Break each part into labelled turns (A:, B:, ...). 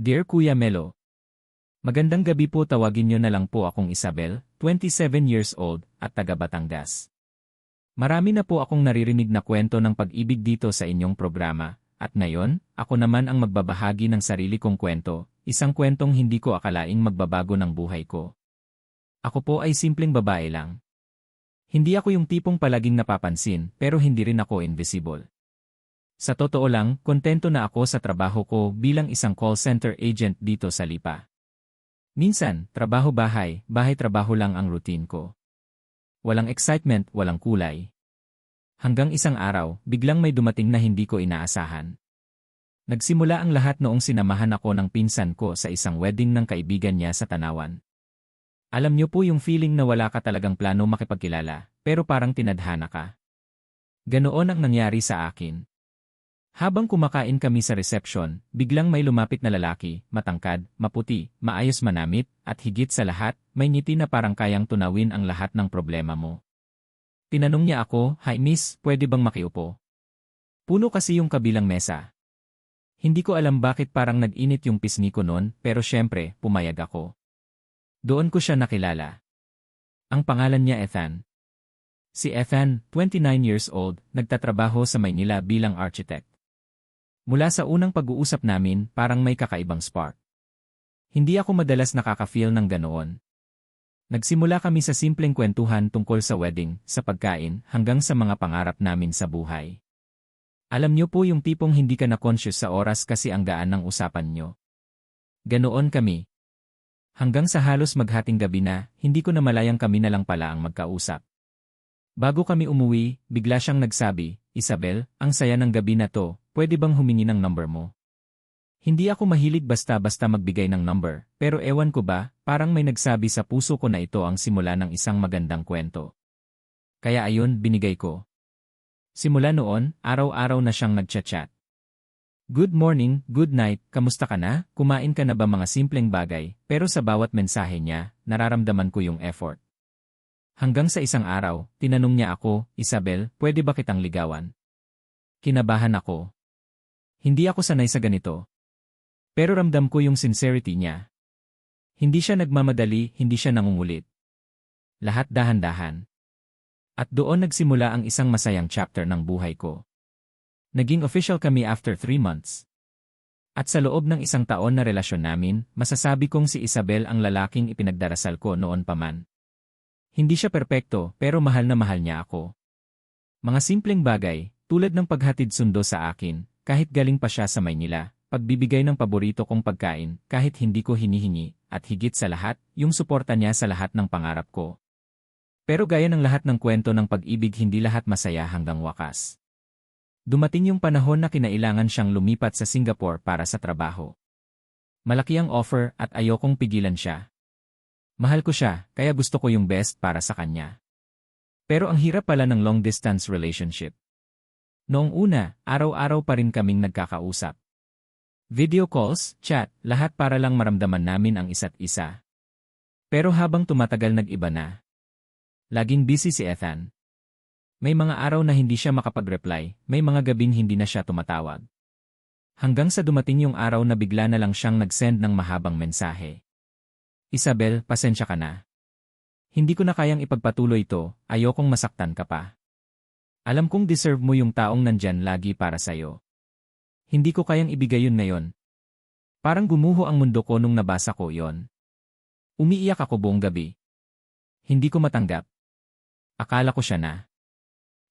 A: Dear Kuya Melo, magandang gabi po, tawagin niyo na lang po akong Isabel, 27 years old, at taga Batangas. Marami na po akong naririnig na kwento ng pag-ibig dito sa inyong programa, at ngayon, ako naman ang magbabahagi ng sarili kong kwento, isang kwentong hindi ko akalaing magbabago ng buhay ko. Ako po ay simpleng babae lang. Hindi ako yung tipong palaging napapansin, pero hindi rin ako invisible. Sa totoo lang, kontento na ako sa trabaho ko bilang isang call center agent dito sa Lipa. Minsan, trabaho-bahay, bahay-trabaho lang ang routine ko. Walang excitement, walang kulay. Hanggang isang araw, biglang may dumating na hindi ko inaasahan. Nagsimula ang lahat noong sinamahan ako ng pinsan ko sa isang wedding ng kaibigan niya sa Tanawan. Alam niyo po yung feeling na wala ka talagang plano makipagkilala, pero parang tinadhana ka. Ganoon ang nangyari sa akin. Habang kumakain kami sa reception, biglang may lumapit na lalaki, matangkad, maputi, maayos manamit, at higit sa lahat, may ngiti na parang kayang tunawin ang lahat ng problema mo. Tinanong niya ako, "Hi miss, pwede bang makiupo?" Puno kasi yung kabilang mesa. Hindi ko alam bakit parang nag-init yung pisngi ko noon, pero syempre, pumayag ako. Doon ko siya nakilala. Ang pangalan niya Ethan. Si Ethan, 29 years old, nagtatrabaho sa Maynila bilang architect. Mula sa unang pag-uusap namin, parang may kakaibang spark. Hindi ako madalas nakaka-feel ng ganoon. Nagsimula kami sa simpleng kwentuhan tungkol sa wedding, sa pagkain, hanggang sa mga pangarap namin sa buhay. Alam niyo po yung tipong hindi ka na conscious sa oras kasi ang gaan ng usapan niyo. Ganoon kami. Hanggang sa halos maghating gabi na, hindi ko na malayang kami na lang pala ang magkausap. Bago kami umuwi, bigla siyang nagsabi, "Isabel, ang saya ng gabi na to, pwede bang humingi ng number mo?" Hindi ako mahilig basta-basta magbigay ng number, pero ewan ko ba, parang may nagsabi sa puso ko na ito ang simula ng isang magandang kwento. Kaya ayun, binigay ko. Simula noon, araw-araw na siyang nagchat-chat. Good morning, good night, kamusta ka na? Kumain ka na ba, mga simpleng bagay, pero sa bawat mensahe niya, nararamdaman ko yung effort. Hanggang sa isang araw, tinanong niya ako, "Isabel, pwede ba kitang ligawan?" Kinabahan ako. Hindi ako sanay sa ganito. Pero ramdam ko yung sincerity niya. Hindi siya nagmamadali, hindi siya nangungulit. Lahat dahan-dahan. At doon nagsimula ang isang masayang chapter ng buhay ko. Naging official kami after 3 months. At sa loob ng isang taon na relasyon namin, masasabi kong si Isabel ang lalaking ipinagdarasal ko noon pa man. Hindi siya perpekto, pero mahal na mahal niya ako. Mga simpleng bagay, tulad ng paghatid sundo sa akin, kahit galing pa siya sa Maynila, pagbibigay ng paborito kong pagkain, kahit hindi ko hinihingi, at higit sa lahat, yung suporta niya sa lahat ng pangarap ko. Pero gaya ng lahat ng kwento ng pag-ibig, hindi lahat masaya hanggang wakas. Dumating yung panahon na kinailangan siyang lumipat sa Singapore para sa trabaho. Malaki ang offer at ayokong pigilan siya. Mahal ko siya, kaya gusto ko yung best para sa kanya. Pero ang hirap pala ng long-distance relationship. Noong una, araw-araw pa rin kaming nagkakausap. Video calls, chat, lahat para lang maramdaman namin ang isa't isa. Pero habang tumatagal, nag-iba na. Laging busy si Ethan. May mga araw na hindi siya makapag-reply, may mga gabing hindi na siya tumatawag. Hanggang sa dumating yung araw na bigla na lang siyang nag-send ng mahabang mensahe. "Isabel, pasensya ka na. Hindi ko na kayang ipagpatuloy ito, ayokong masaktan ka pa. Alam kong deserve mo yung taong nandyan lagi para sa'yo. Hindi ko kayang ibigay yun ngayon." Parang gumuho ang mundo ko nung nabasa ko yon. Umiiyak ako buong gabi. Hindi ko matanggap. Akala ko siya na.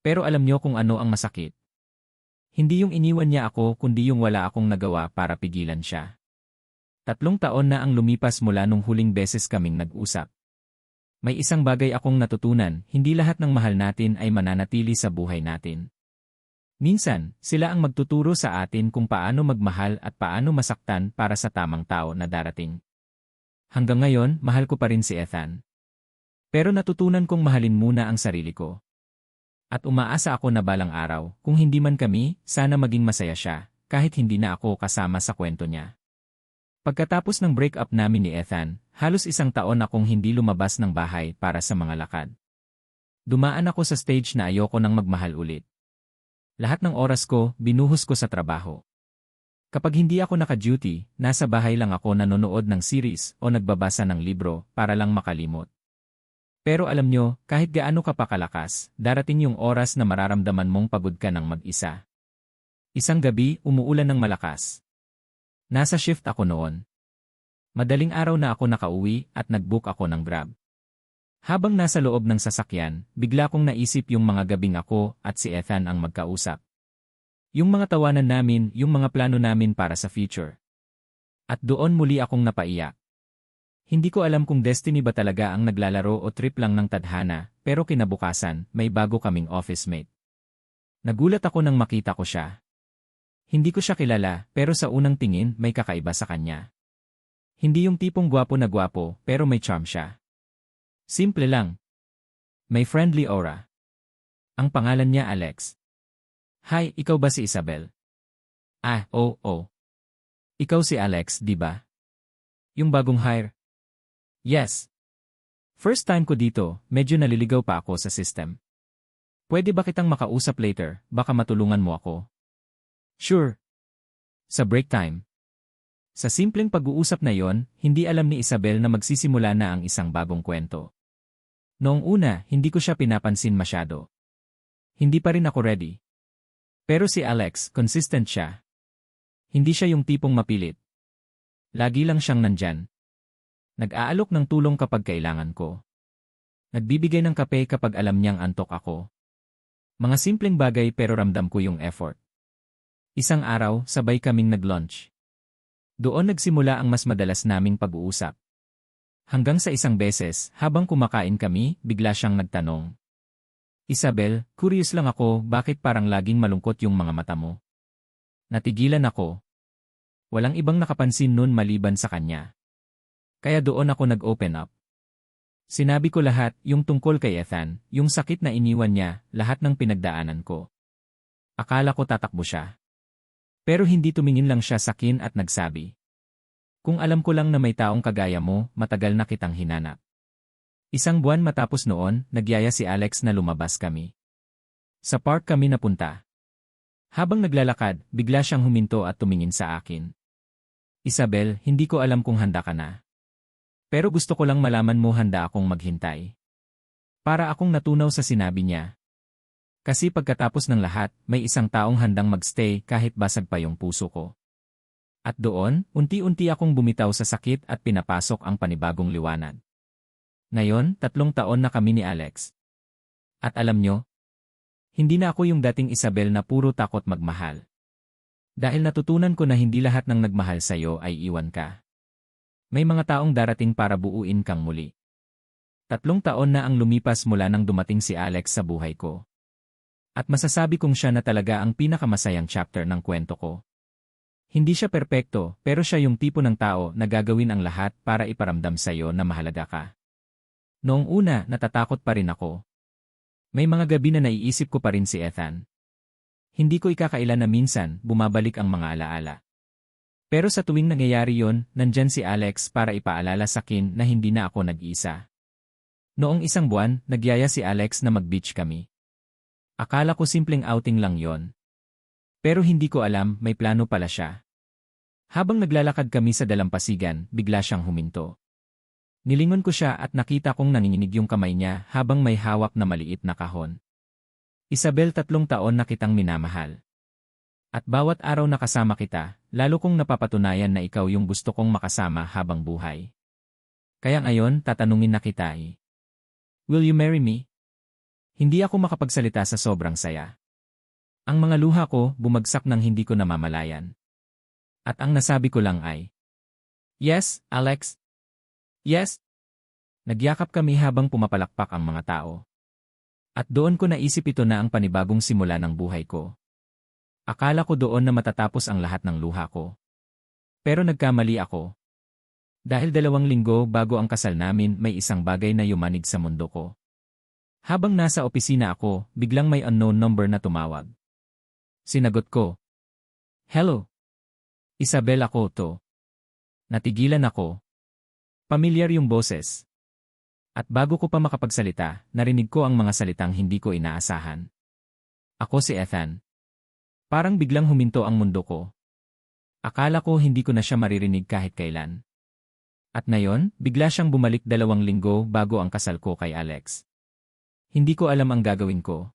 A: Pero alam niyo kung ano ang masakit. Hindi yung iniwan niya ako, kundi yung wala akong nagawa para pigilan siya. 3 taon na ang lumipas mula nung huling beses kaming nag-usap. May isang bagay akong natutunan, hindi lahat ng mahal natin ay mananatili sa buhay natin. Minsan, sila ang magtuturo sa atin kung paano magmahal at paano masaktan para sa tamang tao na darating. Hanggang ngayon, mahal ko pa rin si Ethan. Pero natutunan kong mahalin muna ang sarili ko. At umaasa ako na balang araw, kung hindi man kami, sana maging masaya siya, kahit hindi na ako kasama sa kwento niya. Pagkatapos ng breakup namin ni Ethan, halos 1 taon akong hindi lumabas ng bahay para sa mga lakad. Dumaan ako sa stage na ayoko nang magmahal ulit. Lahat ng oras ko, binuhos ko sa trabaho. Kapag hindi ako naka-duty, nasa bahay lang ako nanonood ng series o nagbabasa ng libro para lang makalimot. Pero alam nyo, kahit gaano ka pa kalakas, darating yung oras na mararamdaman mong pagod ka ng mag-isa. Isang gabi, umuulan ng malakas. Nasa shift ako noon. Madaling araw na ako nakauwi at nag-book ako ng Grab. Habang nasa loob ng sasakyan, bigla kong naisip yung mga gabing ako at si Ethan ang magkausap. Yung mga tawanan namin, yung mga plano namin para sa future. At doon muli akong napaiyak. Hindi ko alam kung destiny ba talaga ang naglalaro o trip lang ng tadhana, pero kinabukasan, may bago kaming office mate. Nagulat ako nang makita ko siya. Hindi ko siya kilala, pero sa unang tingin may kakaiba sa kanya. Hindi yung tipong gwapo na gwapo, pero may charm siya. Simple lang. May friendly aura. Ang pangalan niya Alex. Hi, ikaw ba si Isabel? Ah, oo. Ikaw si Alex, di ba? Yung bagong hire? Yes. First time ko dito, medyo naliligaw pa ako sa system. Pwede ba kitang makausap later, baka matulungan mo ako? Sure. Sa break time. Sa simpleng pag-uusap na yon, hindi alam ni Isabel na magsisimula na ang isang bagong kwento. Noong una, hindi ko siya pinapansin masyado. Hindi pa rin ako ready. Pero si Alex, consistent siya. Hindi siya yung tipong mapilit. Lagi lang siyang nandyan. Nag-aalok ng tulong kapag kailangan ko. Nagbibigay ng kape kapag alam niyang antok ako. Mga simpleng bagay pero ramdam ko yung effort. Isang araw, sabay kaming nag-lunch. Doon nagsimula ang mas madalas naming pag-uusap. Hanggang sa isang beses, habang kumakain kami, bigla siyang nagtanong. Isabel, curious lang ako bakit parang laging malungkot yung mga mata mo. Natigilan ako. Walang ibang nakapansin nun maliban sa kanya. Kaya doon ako nag-open up. Sinabi ko lahat, yung tungkol kay Ethan, yung sakit na iniwan niya, lahat ng pinagdaanan ko. Akala ko tatakbo siya. Pero hindi tumingin lang siya sa akin at nagsabi. Kung alam ko lang na may taong kagaya mo, matagal na kitang hinanap. Isang buwan matapos noon, nagyaya si Alex na lumabas kami. Sa park kami napunta. Habang naglalakad, bigla siyang huminto at tumingin sa akin. Isabel, hindi ko alam kung handa ka na. Pero gusto ko lang malaman mo handa akong maghintay. Para akong natunaw sa sinabi niya. Kasi pagkatapos ng lahat, may isang taong handang magstay kahit basag pa yung puso ko. At doon, unti-unti akong bumitaw sa sakit at pinapasok ang panibagong liwanag. Ngayon, 3 taon na kami ni Alex. At alam nyo, hindi na ako yung dating Isabel na puro takot magmahal. Dahil natutunan ko na hindi lahat ng nagmahal sa'yo ay iwan ka. May mga taong darating para buuin kang muli. 3 taon na ang lumipas mula nang dumating si Alex sa buhay ko. At masasabi kong siya na talaga ang pinakamasayang chapter ng kwento ko. Hindi siya perpekto, pero siya yung tipo ng tao na gagawin ang lahat para iparamdam sa'yo na mahalaga ka. Noong una, natatakot pa rin ako. May mga gabi na naiisip ko pa rin si Ethan. Hindi ko ikakailan na minsan, bumabalik ang mga alaala. Pero sa tuwing nangyayari yon, nandyan si Alex para ipaalala sa akin na hindi na ako nag-iisa. Noong isang buwan, nagyaya si Alex na mag-beach kami. Akala ko simpleng outing lang yon. Pero hindi ko alam, may plano pala siya. Habang naglalakad kami sa dalampasigan, bigla siyang huminto. Nilingon ko siya at nakita kong nanginginig yung kamay niya habang may hawak na maliit na kahon. Isabel, 3 taon na kitang minamahal. At bawat araw na kasama kita, lalo kong napapatunayan na ikaw yung gusto kong makasama habang buhay. Kaya ngayon, tatanungin na kita eh. Will you marry me? Hindi ako makapagsalita sa sobrang saya. Ang mga luha ko, bumagsak ng hindi ko namamalayan. At ang nasabi ko lang ay, yes, Alex. Yes. Nagyakap kami habang pumapalakpak ang mga tao. At doon ko naisip ito na ang panibagong simula ng buhay ko. Akala ko doon na matatapos ang lahat ng luha ko. Pero nagkamali ako. Dahil 2 linggo bago ang kasal namin may isang bagay na yumanig sa mundo ko. Habang nasa opisina ako, biglang may unknown number na tumawag. Sinagot ko. Hello. Isabel ako to. Natigilan ako. Pamilyar yung boses. At bago ko pa makapagsalita, narinig ko ang mga salitang hindi ko inaasahan. Ako si Ethan. Parang biglang huminto ang mundo ko. Akala ko hindi ko na siya maririnig kahit kailan. At ngayon, bigla siyang bumalik 2 linggo bago ang kasal ko kay Alex. Hindi ko alam ang gagawin ko.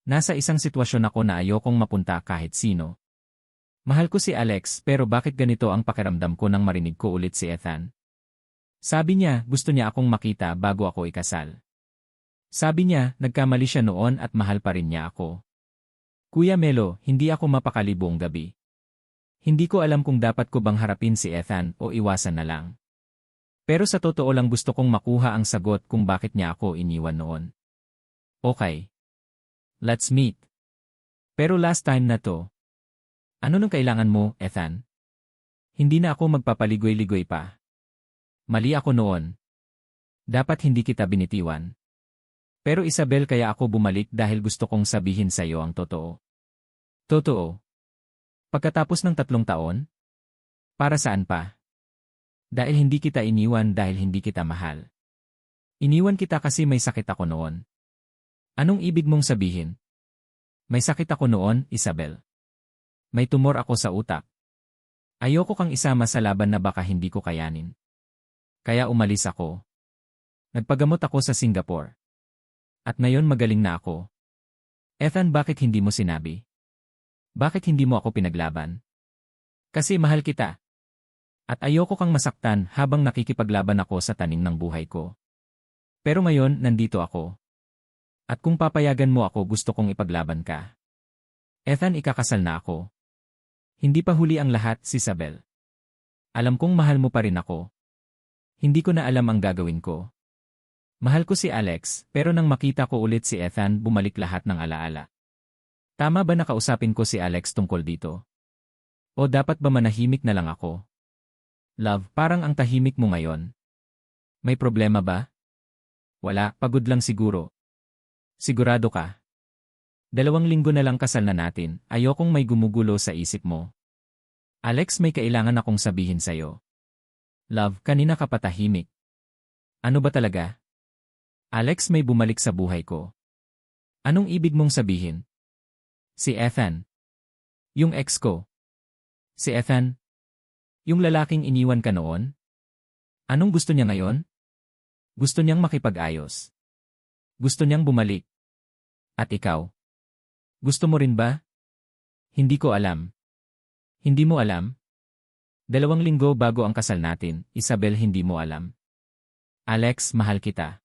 A: Nasa isang sitwasyon ako na ayokong mapunta kahit sino. Mahal ko si Alex pero bakit ganito ang pakiramdam ko nang marinig ko ulit si Ethan? Sabi niya gusto niya akong makita bago ako ikasal. Sabi niya nagkamali siya noon at mahal pa rin niya ako. Kuya Melo, hindi ako mapakali buong gabi. Hindi ko alam kung dapat ko bang harapin si Ethan o iwasan na lang. Pero sa totoo lang gusto kong makuha ang sagot kung bakit niya ako iniwan noon. Okay. Let's meet. Pero last time na to. Ano nang kailangan mo, Ethan? Hindi na ako magpapaligoy-ligoy pa. Mali ako noon. Dapat hindi kita binitiwan. Pero Isabel kaya ako bumalik dahil gusto kong sabihin sa iyo ang totoo. Totoo. Pagkatapos ng 3 taon? Para saan pa? Dahil hindi kita iniwan dahil hindi kita mahal. Iniwan kita kasi may sakit ako noon. Anong ibig mong sabihin? May sakit ako noon, Isabel. May tumor ako sa utak. Ayoko kang isama sa laban na baka hindi ko kayanin. Kaya umalis ako. Nagpagamot ako sa Singapore. At ngayon magaling na ako. Ethan, bakit hindi mo sinabi? Bakit hindi mo ako pinaglaban? Kasi mahal kita. At ayoko kang masaktan habang nakikipaglaban ako sa tanim ng buhay ko. Pero ngayon, nandito ako. At kung papayagan mo ako, gusto kong ipaglaban ka. Ethan, ikakasal na ako. Hindi pa huli ang lahat, si Isabel. Alam kong mahal mo pa rin ako. Hindi ko na alam ang gagawin ko. Mahal ko si Alex, pero nang makita ko ulit si Ethan, bumalik lahat ng alaala. Tama ba nakausapin ko si Alex tungkol dito? O dapat ba manahimik na lang ako? Love, parang ang tahimik mo ngayon. May problema ba? Wala, pagod lang siguro. Sigurado ka? 2 linggo na lang kasal na natin, ayokong may gumugulo sa isip mo. Alex, may kailangan akong sabihin sa'yo. Love, kanina ka patahimik. Ano ba talaga? Alex, may bumalik sa buhay ko. Anong ibig mong sabihin? Si Ethan. Yung ex ko. Si Ethan. Yung lalaking iniwan ka noon? Anong gusto niya ngayon? Gusto niyang makipag-ayos. Gusto niyang bumalik. At ikaw? Gusto mo rin ba? Hindi ko alam. Hindi mo alam? 2 linggo bago ang kasal natin, Isabel, hindi mo alam. Alex, mahal kita.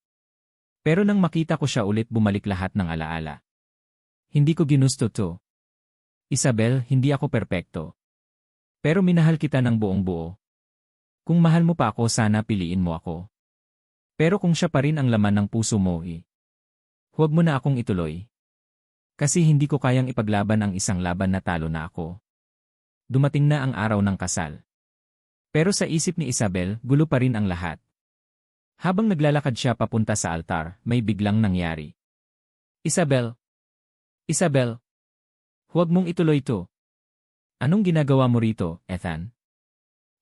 A: Pero nang makita ko siya ulit, bumalik lahat ng alaala. Hindi ko ginusto to. Isabel, hindi ako perpekto. Pero minahal kita ng buong buo. Kung mahal mo pa ako, sana piliin mo ako. Pero kung siya pa rin ang laman ng puso mo, huwag mo na akong ituloy. Kasi hindi ko kayang ipaglaban ang isang laban na talo na ako. Dumating na ang araw ng kasal. Pero sa isip ni Isabel, gulo pa rin ang lahat. Habang naglalakad siya papunta sa altar, may biglang nangyari. Isabel! Isabel! Huwag mong ituloy to. Anong ginagawa mo rito, Ethan?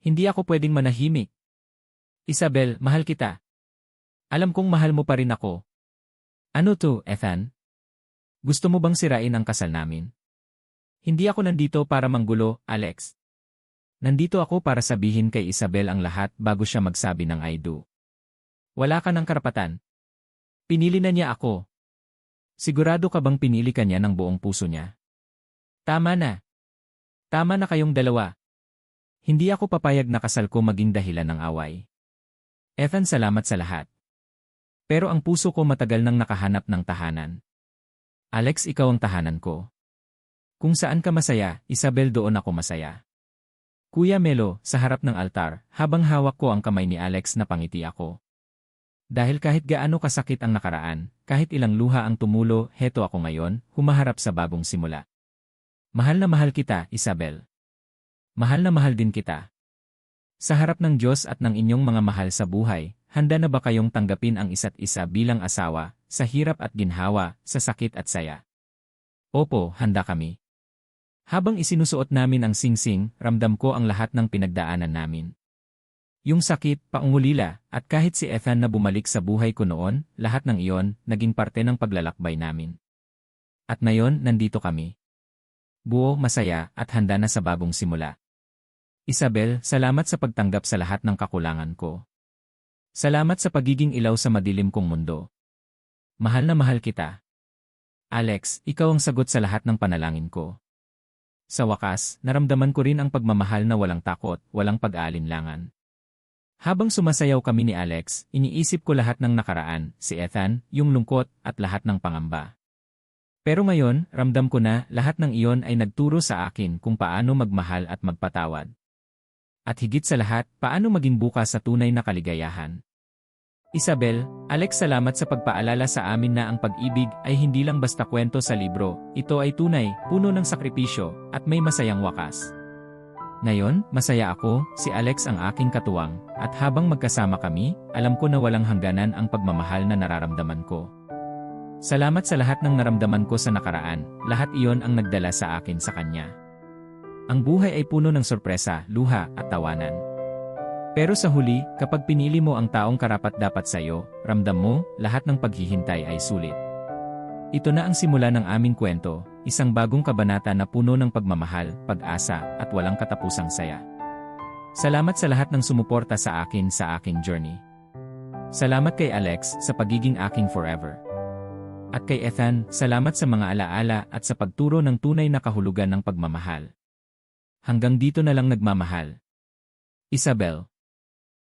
A: Hindi ako pwedeng manahimik. Isabel, mahal kita. Alam kong mahal mo pa rin ako. Ano to, Ethan? Gusto mo bang sirain ang kasal namin? Hindi ako nandito para manggulo, Alex. Nandito ako para sabihin kay Isabel ang lahat bago siya magsabi ng I do. Wala ka ng karapatan. Pinili na niya ako. Sigurado ka bang pinili ka niya ng buong puso niya? Tama na. Tama na kayong dalawa. Hindi ako papayag na kasal ko maging dahilan ng away. Ethan, salamat sa lahat. Pero ang puso ko matagal nang nakahanap ng tahanan. Alex, ikaw ang tahanan ko. Kung saan ka masaya, Isabel, doon ako masaya. Kuya Melo, sa harap ng altar, habang hawak ko ang kamay ni Alex, napangiti ako. Dahil kahit gaano kasakit ang nakaraan, kahit ilang luha ang tumulo, heto ako ngayon, humaharap sa bagong simula. Mahal na mahal kita, Isabel. Mahal na mahal din kita. Sa harap ng Diyos at ng inyong mga mahal sa buhay, handa na ba kayong tanggapin ang isa't isa bilang asawa, sa hirap at ginhawa, sa sakit at saya? Opo, handa kami. Habang isinusuot namin ang singsing, ramdam ko ang lahat ng pinagdaanan namin. Yung sakit, paungulila, at kahit si Ethan na bumalik sa buhay ko noon, lahat ng iyon, naging parte ng paglalakbay namin. At ngayon, nandito kami. Buo, masaya, at handa na sa bagong simula. Isabel, salamat sa pagtanggap sa lahat ng kakulangan ko. Salamat sa pagiging ilaw sa madilim kong mundo. Mahal na mahal kita. Alex, ikaw ang sagot sa lahat ng panalangin ko. Sa wakas, naramdaman ko rin ang pagmamahal na walang takot, walang pag-aalinlangan. Habang sumasayaw kami ni Alex, iniisip ko lahat ng nakaraan, si Ethan, yung lungkot, at lahat ng pangamba. Pero ngayon, ramdam ko na lahat ng iyon ay nagturo sa akin kung paano magmahal at magpatawad. At higit sa lahat, paano maging bukas sa tunay na kaligayahan. Isabel, Alex, salamat sa pagpaalala sa amin na ang pag-ibig ay hindi lang basta kwento sa libro, ito ay tunay, puno ng sakripisyo, at may masayang wakas. Ngayon, masaya ako, si Alex ang aking katuwang, at habang magkasama kami, alam ko na walang hangganan ang pagmamahal na nararamdaman ko. Salamat sa lahat ng naramdaman ko sa nakaraan, lahat iyon ang nagdala sa akin sa kanya. Ang buhay ay puno ng sorpresa, luha, at tawanan. Pero sa huli, kapag pinili mo ang taong karapat-dapat sa'yo, ramdam mo, lahat ng paghihintay ay sulit. Ito na ang simula ng aming kwento, isang bagong kabanata na puno ng pagmamahal, pag-asa, at walang katapusang saya. Salamat sa lahat ng sumuporta sa akin sa aking journey. Salamat kay Alex sa pagiging aking forever. At kay Ethan, salamat sa mga alaala at sa pagturo ng tunay na kahulugan ng pagmamahal. Hanggang dito na lang nagmamahal. Isabel.